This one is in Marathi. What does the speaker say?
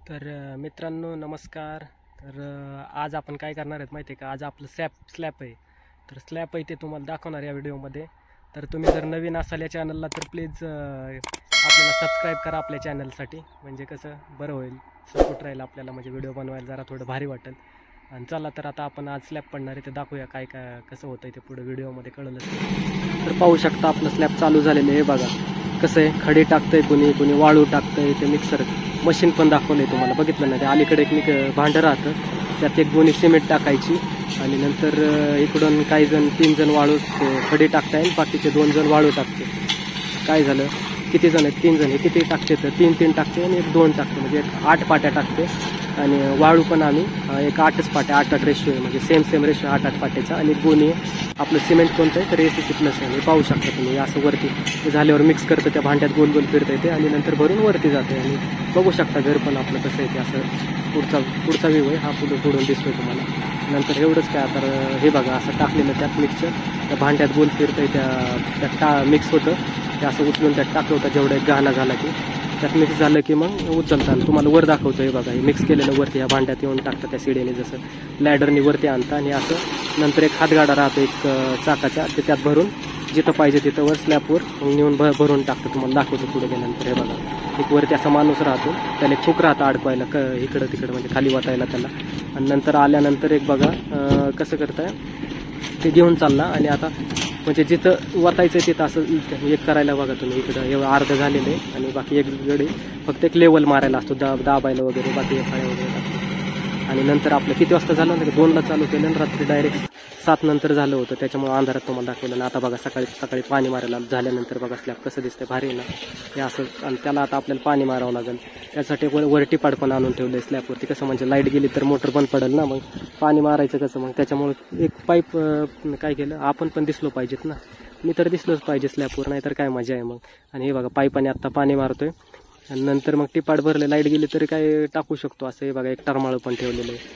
तर मित्रांनो नमस्कार. तर आज आपण काय करणार आहेत माहिती आहे का? आज आपलं स्लॅब आहे. तर स्लॅब आहे ते तुम्हाला दाखवणार या व्हिडिओमध्ये. तर तुम्ही जर नवीन असाल या चॅनलला तर प्लीज आपल्याला सबस्क्राईब करा आपल्या चॅनलसाठी. म्हणजे कसं बरं होईल, सपोर्ट राहील आपल्याला, म्हणजे व्हिडिओ बनवायला जरा थोडं भारी वाटेल. आणि चला तर आता आपण आज स्लॅब पडणार आहे ते दाखवूया काय काय कसं होतं ते पुढे व्हिडिओमध्ये कळलं. तर पाहू शकता आपलं स्लॅब चालू झालेलं आहे. बघा कसं आहे, खडे टाकतंय कुणी वाळू टाकतंय. ते मिक्सर मशीन पण दाखवलंय तुम्हाला, बघितलं ना? ते अलीकडे एक भांडं राहतं, त्यात एक गोणी सिमेंट टाकायची आणि नंतर इकडून काही जण 3 जण वाळू खडे टाकताय आणि बाकीचे 2 जण वाळू टाकते. काय झालं, किती जण आहेत? 3 जण. हे किती टाकते तर 3 टाकते आणि 1-2 टाकते, म्हणजे 8 पाट्या टाकते. आणि वाळू पण आम्ही एक 8च पाट्या, 8-8 रेशो आहे, म्हणजे सेम रेशो 8-8 पाट्याचा. आणि गोणी आपलं सिमेंट कोणतं आहे तर ACC प्लस आहे. पाहू शकता तुम्ही. असं वरती झाल्यावर मिक्स करतं, त्या भांड्यात गोल गोल फिरतं येते आणि नंतर भरून वरती जाते. आणि बघू शकता घर पण आपलं कसं आहे ते. असं पुढचा व्ह्यू आहे हा, पुढून दिसतोय तुम्हाला. नंतर एवढंच काय, आता हे बघा असं टाकलेलं त्यात मिक्सचर त्या भांड्यात गोल फिरतंय, त्यात मिक्स होतं. ते असं उचलून त्यात टाकलं होतं. जेवढं एक गाणं झाला की त्यात मिक्स झालं की मग उचलताना तुम्हाला वर दाखवतोय. बघा हे मिक्स केलेलं वरती ह्या भांड्यात येऊन टाकतं, त्या शिडीने जसं लॅडरनी वरती आणता. आणि असं नंतर एक हातगाडा राहतो एक चाकाच्या, ते त्यात भरून जिथं पाहिजे तिथं वर स्लॅबवर नेऊन भरून टाकतं. तुम्हाला दाखवतो पुढे गेल्यानंतर. हे बघा एक वरती असा माणूस राहतो, त्याला खूप राहतं अडकवायला इकडं तिकडं, म्हणजे खाली वाटायला त्याला. आणि नंतर आल्यानंतर एक बघा कसं करताय ते घेऊन चालला. आणि आता म्हणजे जिथं वाटायचं तिथं असं एक करायला बघा तुम्ही. इकडं एवढं अर्ध झालेलं आहे आणि बाकी एक गडी फक्त एक लेवल मारायला असतो, दाबायला वगैरे, बाकी फळ्या वगैरे टाकतो. आणि नंतर आपलं किती वाजता झालं ना, 2ला चालू केलं आणि रात्री डायरेक्ट 7 नंतर झालं होतं. त्याच्यामुळे अंधारात तुम्हाला दाखवलं ना. आता बघा सकाळी पाणी मारायला झाल्यानंतर बघा स्लॅब कसं दिसतंय, भारी ना हे असं. आणि त्याला आता आपल्याला पाणी मारावं लागेल. त्यासाठी वर टिपाड पण आणून ठेवलं आहे स्लॅबवरती. कसं म्हणजे लाईट गेली तर मोटर बंद पडेल ना, मग पाणी मारायचं कसं. मग त्याच्यामुळे एक पाईप काय केलं, आपण पण दिसलो पाहिजेत ना. मी तर दिसलोच पाहिजे स्लॅबवर, नाही तर काय मजा आहे मग. आणि हे बघा पाईपाने आत्ता पाणी मारतोय. आणि नंतर मग टिपाड भरले, लाईट गेली तरी काय टाकू शकतो असं. हे बघा एक टरमाळं पण ठेवलेलं आहे.